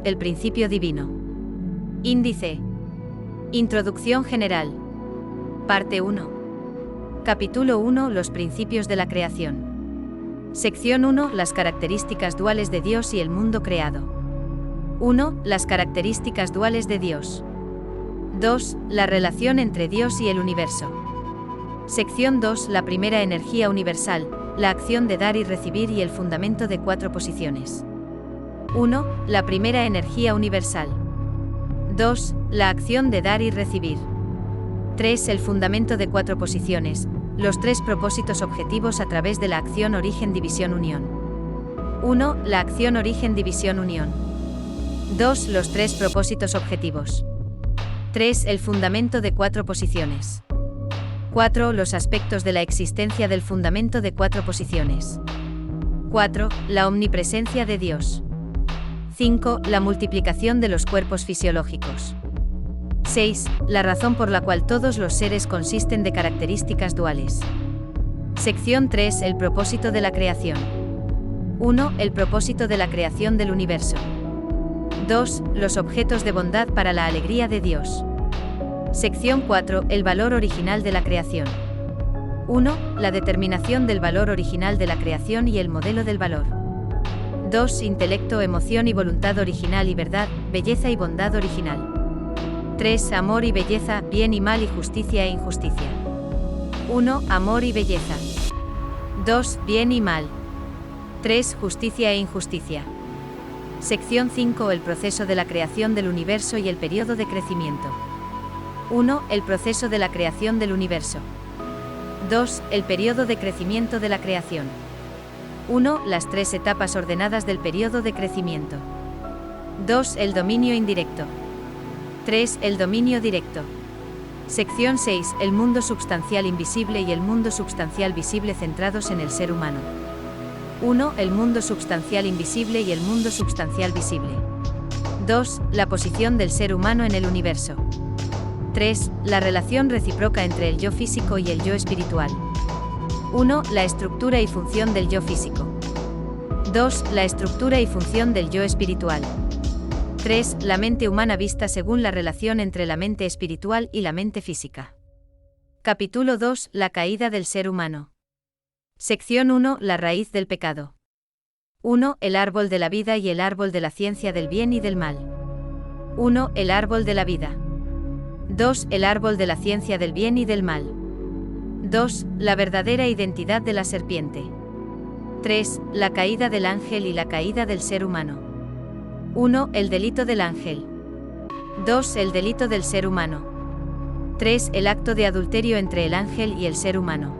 el principio divino. Índice. Introducción general. Parte 1. Capítulo 1. Los principios de la creación. Sección 1. Las características duales de Dios y el mundo creado. 1. Las características duales de Dios. 2. La relación entre Dios y el universo. Sección 2. La primera energía universal, la acción de dar y recibir y el fundamento de 4 posiciones. 1. La primera energía universal. 2. La acción de dar y recibir. 3. El fundamento de 4 posiciones, los 3 propósitos objetivos a través de la acción origen-división-unión. 1. La acción origen-división-unión. 2. Los 3 propósitos objetivos. 3. El fundamento de 4 posiciones. 4. Los aspectos de la existencia del fundamento de 4 posiciones. 4. La omnipresencia de Dios. 5. La multiplicación de los cuerpos fisiológicos. 6. La razón por la cual todos los seres consisten de características duales. Sección 3. El propósito de la creación. 1. El propósito de la creación del universo. 2. Los objetos de bondad para la alegría de Dios. Sección 4. El valor original de la creación. 1. La determinación del valor original de la creación y el modelo del valor. 2. Intelecto, emoción y voluntad original y verdad, belleza y bondad original. 3. Amor y belleza, bien y mal y justicia e injusticia. 1. Amor y belleza. 2. Bien y mal. 3. Justicia e injusticia. Sección 5. El proceso de la creación del universo y el periodo de crecimiento. 1. El proceso de la creación del universo. 2. El periodo de crecimiento de la creación. 1. Las 3 etapas ordenadas del periodo de crecimiento. 2. El dominio indirecto. 3. El dominio directo. Sección 6. El mundo substancial invisible y el mundo substancial visible centrados en el ser humano. 1. El mundo substancial invisible y el mundo substancial visible. 2. La posición del ser humano en el universo. 3. La relación recíproca entre el yo físico y el yo espiritual. 1. La estructura y función del yo físico. 2. La estructura y función del yo espiritual. 3. La mente humana vista según la relación entre la mente espiritual y la mente física. Capítulo 2. La caída del ser humano. Sección 1. La raíz del pecado. 1. El árbol de la vida y el árbol de la ciencia del bien y del mal. 1. El árbol de la vida. 2. El árbol de la ciencia del bien y del mal. 2. La verdadera identidad de la serpiente. 3. La caída del ángel y la caída del ser humano. 1. El delito del ángel. 2. El delito del ser humano. 3. El acto de adulterio entre el ángel y el ser humano.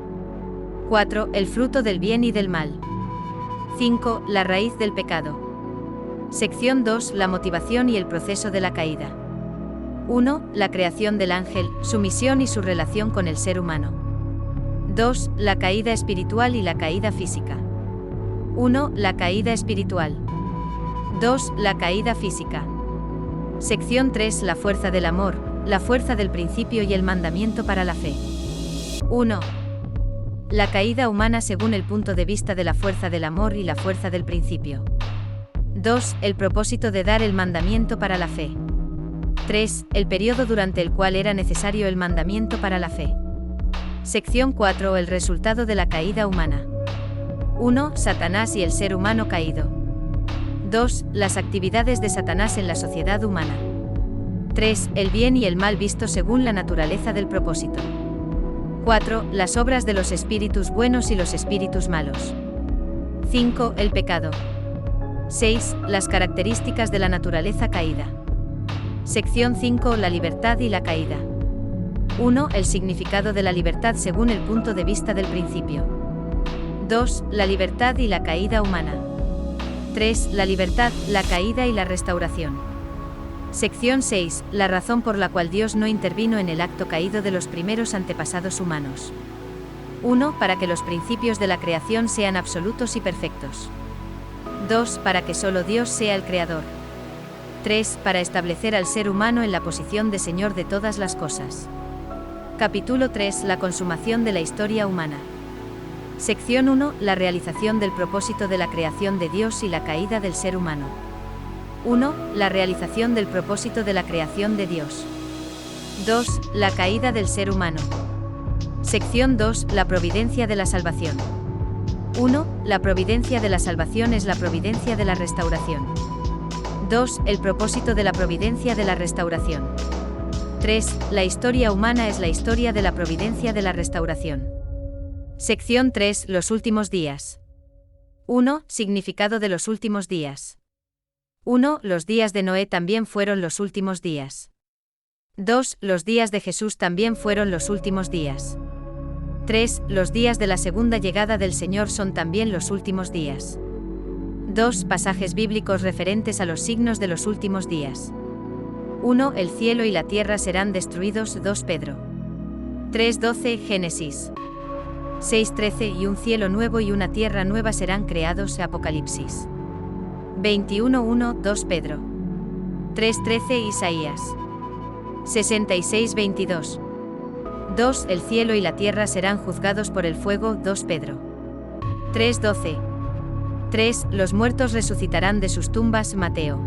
4. El fruto del bien y del mal. 5. La raíz del pecado. Sección 2. La motivación y el proceso de la caída. 1. La creación del ángel, su misión y su relación con el ser humano. 2. La caída espiritual y la caída física. 1. La caída espiritual. 2. La caída física. Sección 3. La fuerza del amor, la fuerza del principio y el mandamiento para la fe. 1. La caída humana según el punto de vista de la fuerza del amor y la fuerza del principio. 2. El propósito de dar el mandamiento para la fe. 3. El periodo durante el cual era necesario el mandamiento para la fe. Sección 4. El resultado de la caída humana. 1. Satanás y el ser humano caído. 2. Las actividades de Satanás en la sociedad humana. 3. El bien y el mal visto según la naturaleza del propósito. 4. Las obras de los espíritus buenos y los espíritus malos. 5. El pecado. 6. Las características de la naturaleza caída. Sección 5. La libertad y la caída. 1. El significado de la libertad según el punto de vista del principio. 2. La libertad y la caída humana. 3. La libertad, la caída y la restauración. Sección 6. La razón por la cual Dios no intervino en el acto caído de los primeros antepasados humanos. 1. Para que los principios de la creación sean absolutos y perfectos. 2. Para que solo Dios sea el creador. 3. Para establecer al ser humano en la posición de Señor de todas las cosas. Capítulo 3. La consumación de la historia humana. Sección 1. La realización del propósito de la creación de Dios y la caída del ser humano. 1. La realización del propósito de la creación de Dios. 2. La caída del ser humano. Sección 2. La providencia de la salvación. 1. La providencia de la salvación es la providencia de la restauración. 2. El propósito de la providencia de la restauración. 3. La historia humana es la historia de la providencia de la restauración. Sección 3. Los últimos días. 1. Significado de los últimos días. 1. Los días de Noé también fueron los últimos días. 2. Los días de Jesús también fueron los últimos días. 3. Los días de la segunda llegada del Señor son también los últimos días. 2. Pasajes bíblicos referentes a los signos de los últimos días. 1. El cielo y la tierra serán destruidos. 2 Pedro. 3:12 Génesis. 6:13 Y un cielo nuevo y una tierra nueva serán creados. Apocalipsis. 21:1 2 Pedro. 3:13 Isaías. 66:22. 2. El cielo y la tierra serán juzgados por el fuego. 2 Pedro. 3:12. 3. Los muertos resucitarán de sus tumbas. Mateo.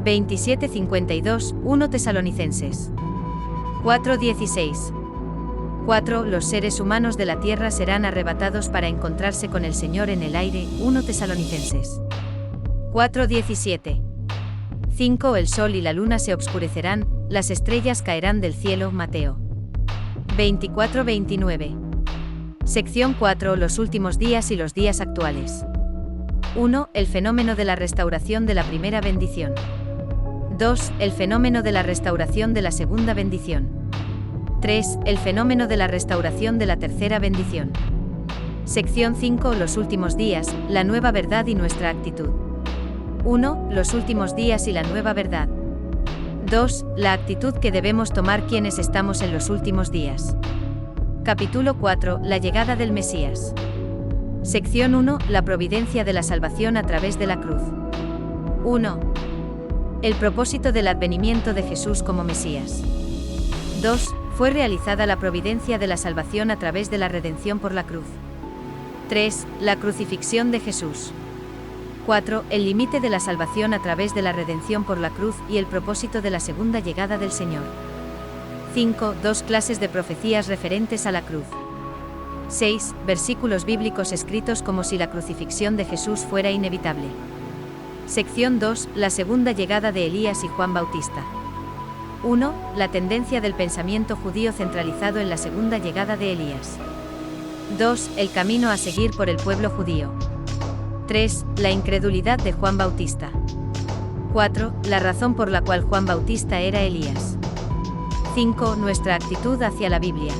27:52 1 Tesalonicenses. 4:16. 4. Los seres humanos de la tierra serán arrebatados para encontrarse con el Señor en el aire. 1 Tesalonicenses. 4:17. 5. El sol y la luna se obscurecerán, las estrellas caerán del cielo. Mateo. 24:29. Sección 4. Los últimos días y los días actuales. 1. El fenómeno de la restauración de la primera bendición. 2. El fenómeno de la restauración de la segunda bendición. 3. El fenómeno de la restauración de la tercera bendición. Sección 5. Los últimos días, la nueva verdad y nuestra actitud. 1. Los últimos días y la nueva verdad. 2. La actitud que debemos tomar quienes estamos en los últimos días. Capítulo 4. La llegada del Mesías. Sección 1. La providencia de la salvación a través de la cruz. 1. El propósito del advenimiento de Jesús como Mesías. 2. Fue realizada la providencia de la salvación a través de la redención por la cruz. 3. La crucifixión de Jesús. 4. El límite de la salvación a través de la redención por la cruz y el propósito de la segunda llegada del Señor. 5. Dos clases de profecías referentes a la cruz. 6. Versículos bíblicos escritos como si la crucifixión de Jesús fuera inevitable. Sección 2. La segunda llegada de Elías y Juan Bautista. 1. La tendencia del pensamiento judío centralizado en la segunda llegada de Elías. 2. El camino a seguir por el pueblo judío. 3. La incredulidad de Juan Bautista. 4. La razón por la cual Juan Bautista era Elías. 5. Nuestra actitud hacia la Biblia.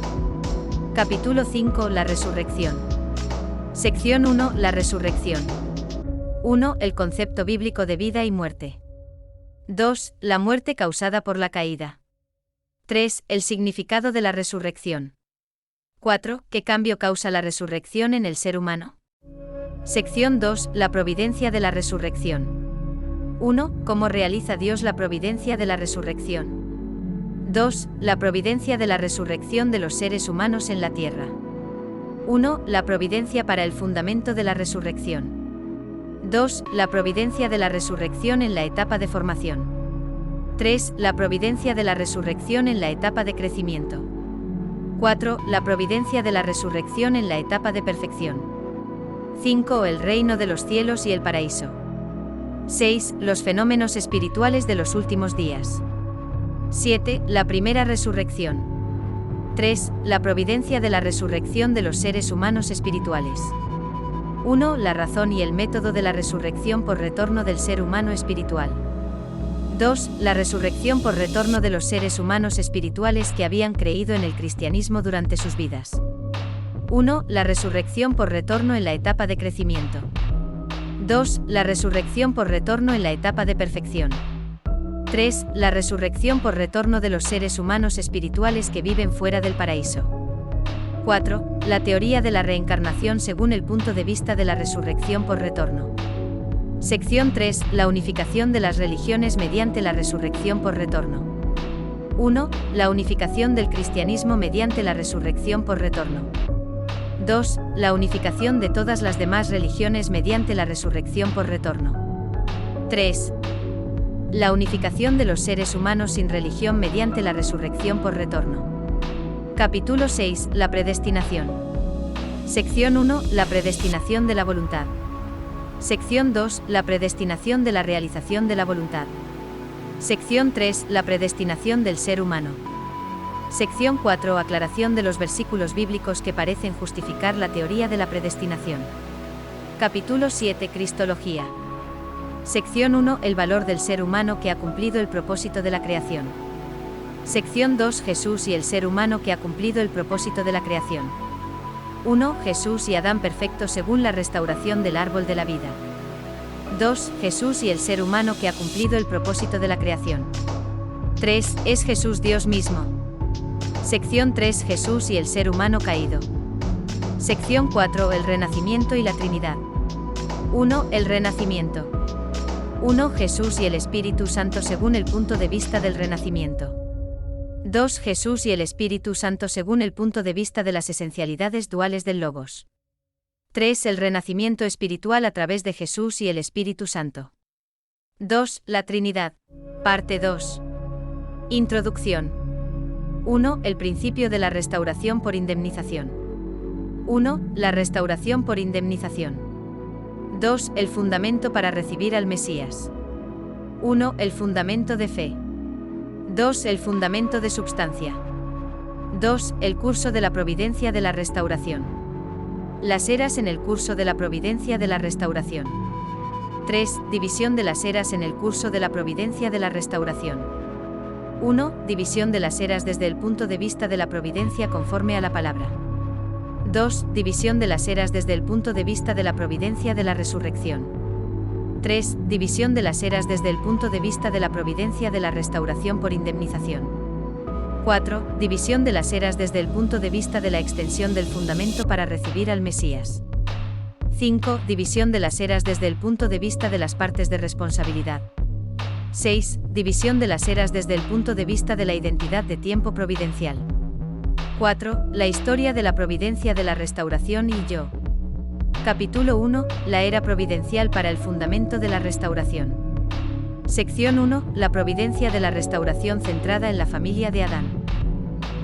Capítulo 5. La resurrección. Sección 1. La resurrección. 1. El concepto bíblico de vida y muerte. 2. La muerte causada por la caída. 3. El significado de la resurrección. 4. ¿Qué cambio causa la resurrección en el ser humano? Sección 2. La providencia de la resurrección. 1. ¿Cómo realiza Dios la providencia de la resurrección? 2. La providencia de la resurrección de los seres humanos en la tierra. 1. La providencia para el fundamento de la resurrección. 2. La providencia de la resurrección en la etapa de formación. 3. La providencia de la resurrección en la etapa de crecimiento. 4. La providencia de la resurrección en la etapa de perfección. 5. El reino de los cielos y el paraíso. 6. Los fenómenos espirituales de los últimos días. 7. La primera resurrección. 3. La providencia de la resurrección de los seres humanos espirituales. 1. La razón y el método de la resurrección por retorno del ser humano espiritual. 2. La resurrección por retorno de los seres humanos espirituales que habían creído en el cristianismo durante sus vidas. 1. La resurrección por retorno en la etapa de crecimiento. 2. La resurrección por retorno en la etapa de perfección. 3. La resurrección por retorno de los seres humanos espirituales que viven fuera del paraíso. 4. La teoría de la reencarnación según el punto de vista de la resurrección por retorno. Sección 3. La unificación de las religiones mediante la resurrección por retorno. 1. La unificación del cristianismo mediante la resurrección por retorno. 2. La unificación de todas las demás religiones mediante la resurrección por retorno. 3. La unificación de los seres humanos sin religión mediante la resurrección por retorno. Capítulo 6. La predestinación. Sección 1. La predestinación de la voluntad. Sección 2. La predestinación de la realización de la voluntad. Sección 3. La predestinación del ser humano. Sección 4. Aclaración de los versículos bíblicos que parecen justificar la teoría de la predestinación. Capítulo 7. Cristología. Sección 1. El valor del ser humano que ha cumplido el propósito de la creación. Sección 2. Jesús y el ser humano que ha cumplido el propósito de la creación. 1. Jesús y Adán perfectos según la restauración del árbol de la vida. 2. Jesús y el ser humano que ha cumplido el propósito de la creación. 3. ¿Es Jesús Dios mismo? Sección 3. Jesús y el ser humano caído. Sección 4. El renacimiento y la Trinidad. 1. El renacimiento. 1. Jesús y el Espíritu Santo según el punto de vista del renacimiento. 2. Jesús y el Espíritu Santo según el punto de vista de las esencialidades duales del Logos. 3. El renacimiento espiritual a través de Jesús y el Espíritu Santo. 2. La Trinidad. Parte 2. Introducción. 1. El principio de la restauración por indemnización. 1. La restauración por indemnización. 2. El fundamento para recibir al Mesías. 1. El fundamento de fe. 2. El fundamento de substancia. 2. El curso de la providencia de la restauración. Las eras en el curso de la providencia de la restauración. 3. División de las eras en el curso de la providencia de la restauración. 1. División de las eras desde el punto de vista de la providencia conforme a la palabra. 2. División de las eras desde el punto de vista de la providencia de la resurrección. 3. División de las eras desde el punto de vista de la providencia de la restauración por indemnización. 4. División de las eras desde el punto de vista de la extensión del fundamento para recibir al Mesías. 5. División de las eras desde el punto de vista de las partes de responsabilidad. 6. División de las eras desde el punto de vista de la identidad de tiempo providencial. 4. La historia de la providencia de la restauración y yo. Capítulo 1. La era providencial para el fundamento de la restauración. Sección 1. La providencia de la restauración centrada en la familia de Adán.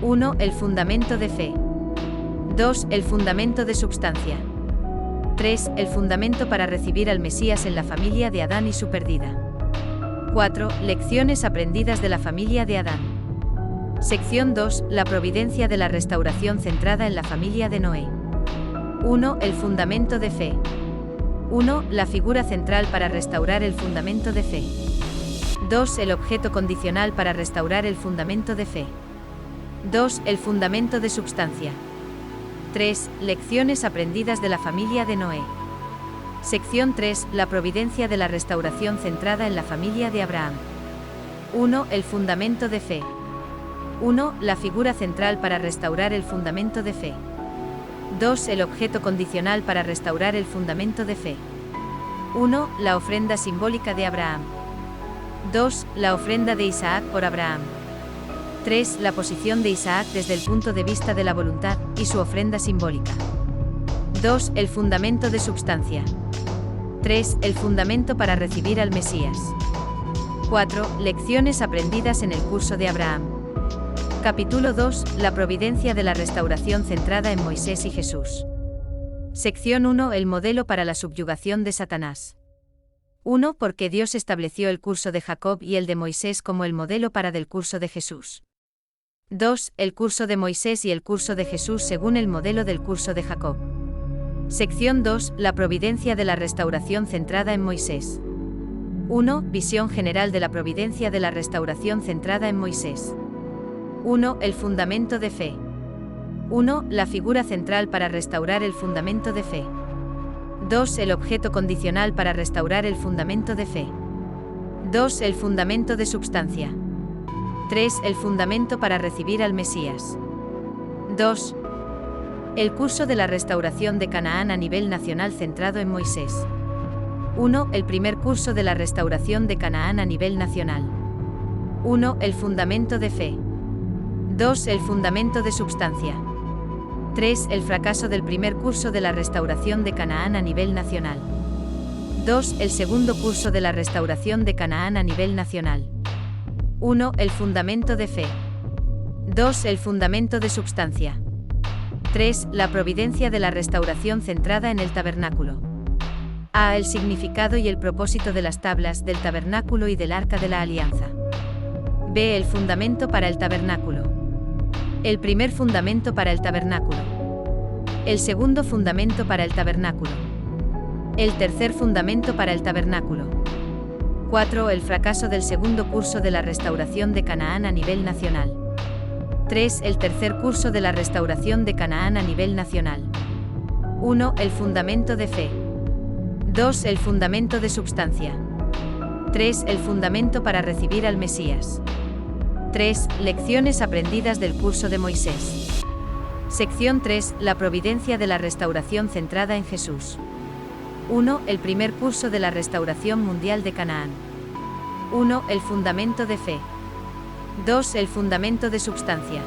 1. El fundamento de fe. 2. El fundamento de substancia. 3. El fundamento para recibir al Mesías en la familia de Adán y su pérdida. 4. Lecciones aprendidas de la familia de Adán. Sección 2. La providencia de la restauración centrada en la familia de Noé. 1. El fundamento de fe. 1. La figura central para restaurar el fundamento de fe. 2. El objeto condicional para restaurar el fundamento de fe. 2. El fundamento de substancia. 3. Lecciones aprendidas de la familia de Noé. Sección 3. La providencia de la restauración centrada en la familia de Abraham. 1. El fundamento de fe. 1. La figura central para restaurar el fundamento de fe. 2. El objeto condicional para restaurar el fundamento de fe. 1. La ofrenda simbólica de Abraham. 2. La ofrenda de Isaac por Abraham. 3. La posición de Isaac desde el punto de vista de la voluntad y su ofrenda simbólica. 2. El fundamento de substancia. 3. El fundamento para recibir al Mesías. 4. Lecciones aprendidas en el curso de Abraham. Capítulo 2. La providencia de la restauración centrada en Moisés y Jesús. Sección 1. El modelo para la subyugación de Satanás. 1. Porque Dios estableció el curso de Jacob y el de Moisés como el modelo para del curso de Jesús. 2. El curso de Moisés y el curso de Jesús según el modelo del curso de Jacob. Sección 2. La providencia de la restauración centrada en Moisés. 1. Visión general de la providencia de la restauración centrada en Moisés. 1. El fundamento de fe. 1. La figura central para restaurar el fundamento de fe. 2. El objeto condicional para restaurar el fundamento de fe. 2. El fundamento de substancia. 3. El fundamento para recibir al Mesías. 2. El curso de la restauración de Canaán a nivel nacional centrado en Moisés. 1. El primer curso de la restauración de Canaán a nivel nacional. 1. El fundamento de fe. 2. El fundamento de substancia. 3. El fracaso del primer curso de la restauración de Canaán a nivel nacional. 2. El segundo curso de la restauración de Canaán a nivel nacional. 1. El fundamento de fe. 2. El fundamento de substancia. 3. La providencia de la restauración centrada en el tabernáculo. A. El significado y el propósito de las tablas, del tabernáculo y del arca de la alianza. B. El fundamento para el tabernáculo. El primer fundamento para el tabernáculo. El segundo fundamento para el tabernáculo. El tercer fundamento para el tabernáculo. 4. El fracaso del segundo curso de la restauración de Canaán a nivel nacional. 3. El tercer curso de la restauración de Canaán a nivel nacional. 1. El fundamento de fe. 2. El fundamento de substancia. 3. El fundamento para recibir al Mesías. 3. Lecciones aprendidas del curso de Moisés. Sección 3. La providencia de la restauración centrada en Jesús. 1. El primer curso de la restauración mundial de Canaán. 1. El fundamento de fe. 2. El fundamento de substancia.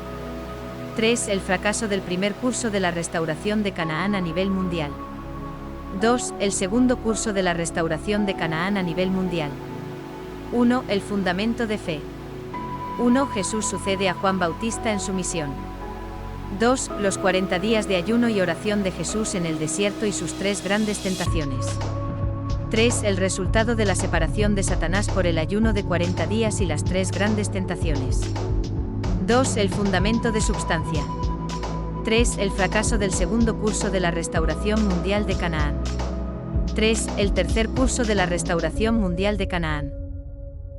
3. El fracaso del primer curso de la restauración de Canaán a nivel mundial. 2. El segundo curso de la restauración de Canaán a nivel mundial. 1. El fundamento de fe. 1. Jesús sucede a Juan Bautista en su misión. 2. Los 40 días de ayuno y oración de Jesús en el desierto y sus 3 grandes tentaciones. 3. El resultado de la separación de Satanás por el ayuno de 40 días y las 3 grandes tentaciones. 2. El fundamento de substancia. 3. El fracaso del segundo curso de la restauración mundial de Canaán. 3. El tercer curso de la restauración mundial de Canaán.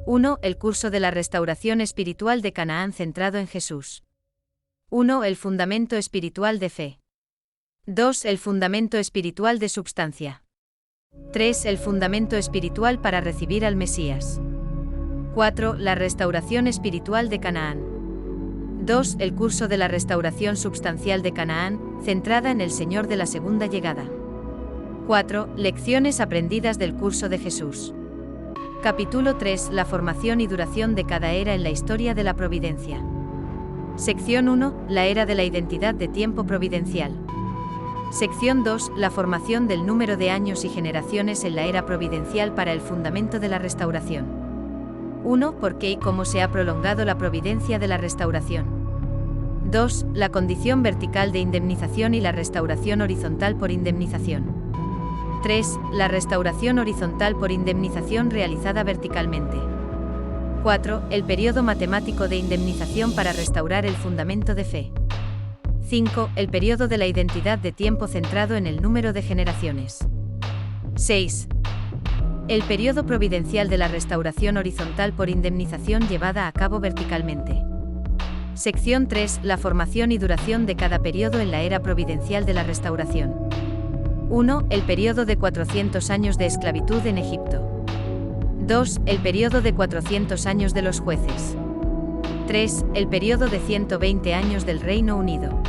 1. El curso de la restauración espiritual de Canaán centrado en Jesús. 1. El fundamento espiritual de fe. 2. El fundamento espiritual de substancia. 3. El fundamento espiritual para recibir al Mesías. 4. La restauración espiritual de Canaán. 2. El curso de la restauración substancial de Canaán, centrada en el Señor de la segunda llegada. 4. Lecciones aprendidas del curso de Jesús. Capítulo 3. La formación y duración de cada era en la historia de la providencia. Sección 1. La era de la identidad de tiempo providencial. Sección 2. La formación del número de años y generaciones en la era providencial para el fundamento de la restauración. 1. ¿Por qué y cómo se ha prolongado la providencia de la restauración? 2. La condición vertical de indemnización y la restauración horizontal por indemnización. 3. La restauración horizontal por indemnización realizada verticalmente. 4. El periodo matemático de indemnización para restaurar el fundamento de fe. 5. El periodo de la identidad de tiempo centrado en el número de generaciones. 6. El periodo providencial de la restauración horizontal por indemnización llevada a cabo verticalmente. Sección 3. La formación y duración de cada periodo en la era providencial de la restauración. 1. El periodo de 400 años de esclavitud en Egipto. 2. El periodo de 400 años de los jueces. 3. El periodo de 120 años del Reino Unido.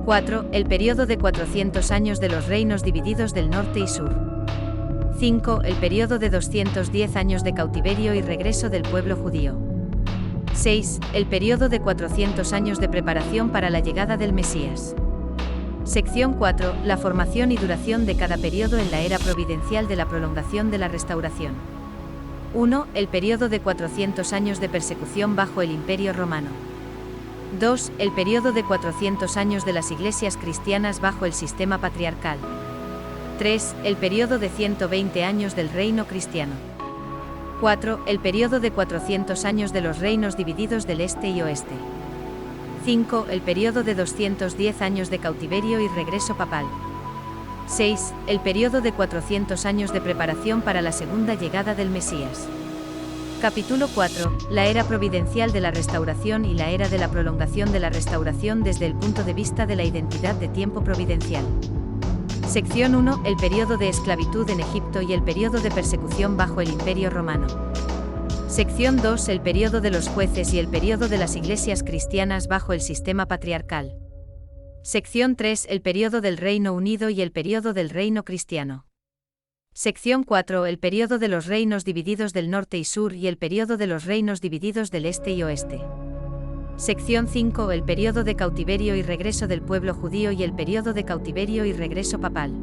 4. El periodo de 400 años de los reinos divididos del norte y sur. 5. El periodo de 210 años de cautiverio y regreso del pueblo judío. 6. El periodo de 400 años de preparación para la llegada del Mesías. Sección 4. La formación y duración de cada periodo en la era providencial de la prolongación de la restauración. 1. El periodo de 400 años de persecución bajo el Imperio Romano. 2. El periodo de 400 años de las iglesias cristianas bajo el sistema patriarcal. 3. El periodo de 120 años del reino cristiano. 4. El periodo de 400 años de los reinos divididos del este y oeste. 5. El periodo de 210 años de cautiverio y regreso papal. 6. El periodo de 400 años de preparación para la segunda llegada del Mesías. Capítulo 4. La era providencial de la restauración y la era de la prolongación de la restauración desde el punto de vista de la identidad de tiempo providencial. Sección 1. El periodo de esclavitud en Egipto y el periodo de persecución bajo el Imperio Romano. Sección 2. El periodo de los jueces y el periodo de las iglesias cristianas bajo el sistema patriarcal. Sección 3. El periodo del Reino Unido y el periodo del Reino Cristiano. Sección 4. El periodo de los reinos divididos del norte y sur y el periodo de los reinos divididos del este y oeste. Sección 5. El periodo de cautiverio y regreso del pueblo judío y el periodo de cautiverio y regreso papal.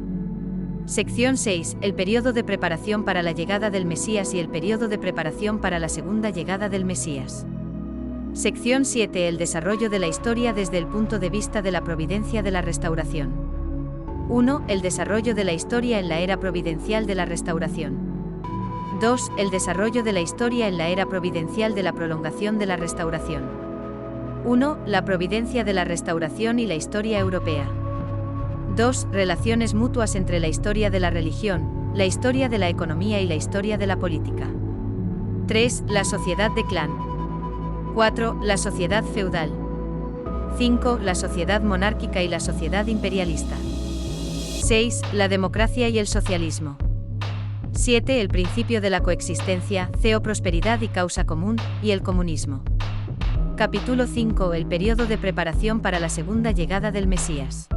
Sección 6. El periodo de preparación para la llegada del Mesías y el periodo de preparación para la segunda llegada del Mesías. Sección 7. El desarrollo de la historia desde el punto de vista de la providencia de la restauración. 1. El desarrollo de la historia en la era providencial de la restauración. 2. El desarrollo de la historia en la era providencial de la prolongación de la restauración. 1. La providencia de la restauración y la historia europea. 2. Relaciones mutuas entre la historia de la religión, la historia de la economía y la historia de la política. 3. La sociedad de clan. 4. La sociedad feudal. 5. La sociedad monárquica y la sociedad imperialista. 6. La democracia y el socialismo. 7. El principio de la coexistencia, prosperidad y causa común, y el comunismo. Capítulo 5. El periodo de preparación para la segunda llegada del Mesías.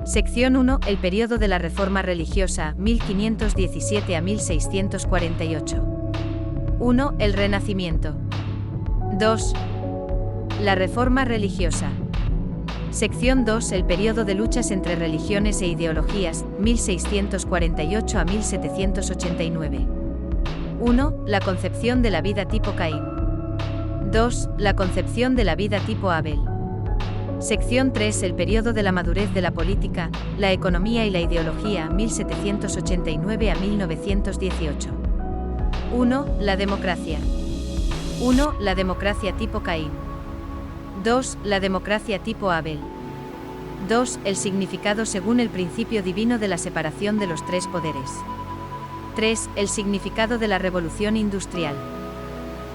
Sección 1. El periodo de la Reforma religiosa, 1517 a 1648. 1. El Renacimiento. 2. La Reforma religiosa. Sección 2. El periodo de luchas entre religiones e ideologías, 1648 a 1789. 1. La concepción de la vida tipo Caín. 2. La concepción de la vida tipo Abel. Sección 3. El periodo de la madurez de la política, la economía y la ideología, 1789 a 1918. 1. La democracia. 1. La democracia tipo Caín. 2. La democracia tipo Abel. 2. El significado según el principio divino de la separación de los tres poderes. 3. El significado de la revolución industrial.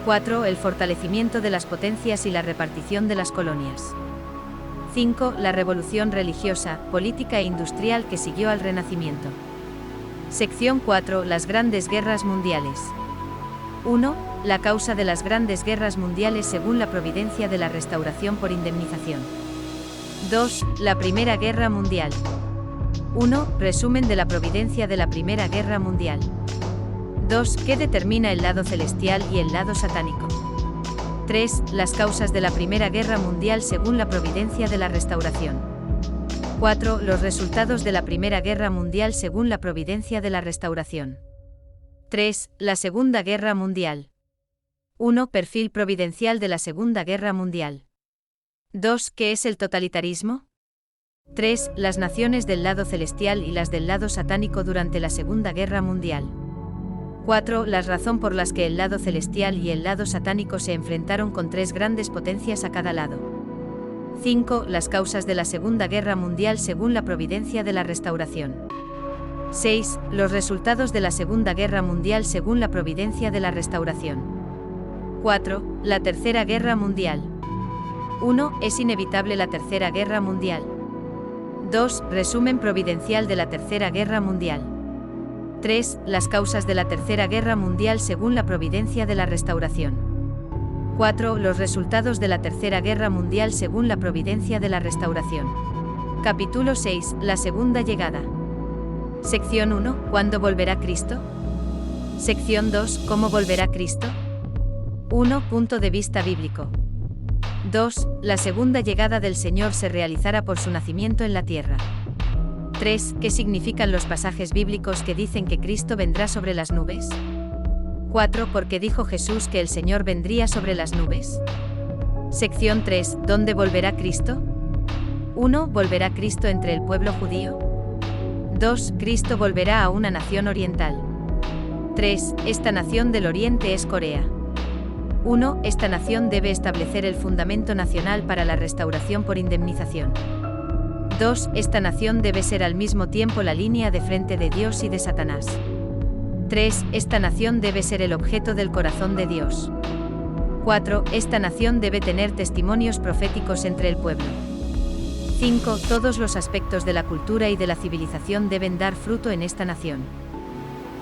4. El fortalecimiento de las potencias y la repartición de las colonias. 5. La revolución religiosa, política e industrial que siguió al Renacimiento. Sección 4. Las grandes guerras mundiales. 1. La causa de las grandes guerras mundiales según la providencia de la restauración por indemnización. 2. La Primera Guerra Mundial. 1. Resumen de la providencia de la Primera Guerra Mundial. 2. ¿Qué determina el lado celestial y el lado satánico? 3. Las causas de la Primera Guerra Mundial según la providencia de la restauración. 4. Los resultados de la Primera Guerra Mundial según la providencia de la restauración. 3. La Segunda Guerra Mundial. 1. Perfil providencial de la Segunda Guerra Mundial. 2. ¿Qué es el totalitarismo? 3. Las naciones del lado celestial y las del lado satánico durante la Segunda Guerra Mundial. 4. La razón por las que el lado celestial y el lado satánico se enfrentaron con tres grandes potencias a cada lado. 5. Las causas de la Segunda Guerra Mundial según la providencia de la restauración. 6. Los resultados de la Segunda Guerra Mundial según la providencia de la restauración. 4. La Tercera Guerra Mundial. 1. ¿Es inevitable la Tercera Guerra Mundial? 2. Resumen providencial de la Tercera Guerra Mundial. 3. Las causas de la Tercera Guerra Mundial según la providencia de la restauración. 4. Los resultados de la Tercera Guerra Mundial según la providencia de la restauración. Capítulo 6. La Segunda Llegada. Sección 1. ¿Cuándo volverá Cristo? Sección 2. ¿Cómo volverá Cristo? 1. Punto de vista bíblico. 2. La segunda llegada del Señor se realizará por su nacimiento en la tierra. 3. ¿Qué significan los pasajes bíblicos que dicen que Cristo vendrá sobre las nubes? 4. ¿Por qué dijo Jesús que el Señor vendría sobre las nubes? Sección 3. ¿Dónde volverá Cristo? 1. ¿Volverá Cristo entre el pueblo judío? 2. Cristo volverá a una nación oriental. 3. Esta nación del oriente es Corea. 1. Esta nación debe establecer el fundamento nacional para la restauración por indemnización. 2. Esta nación debe ser al mismo tiempo la línea de frente de Dios y de Satanás. 3. Esta nación debe ser el objeto del corazón de Dios. 4. Esta nación debe tener testimonios proféticos entre el pueblo. 5. Todos los aspectos de la cultura y de la civilización deben dar fruto en esta nación.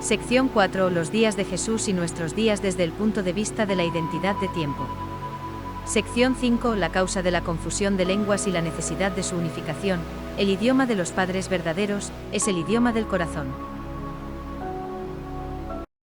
Sección 4. Los días de Jesús y nuestros días desde el punto de vista de la identidad de tiempo. Sección 5. La causa de la confusión de lenguas y la necesidad de su unificación. El idioma de los padres verdaderos es el idioma del corazón.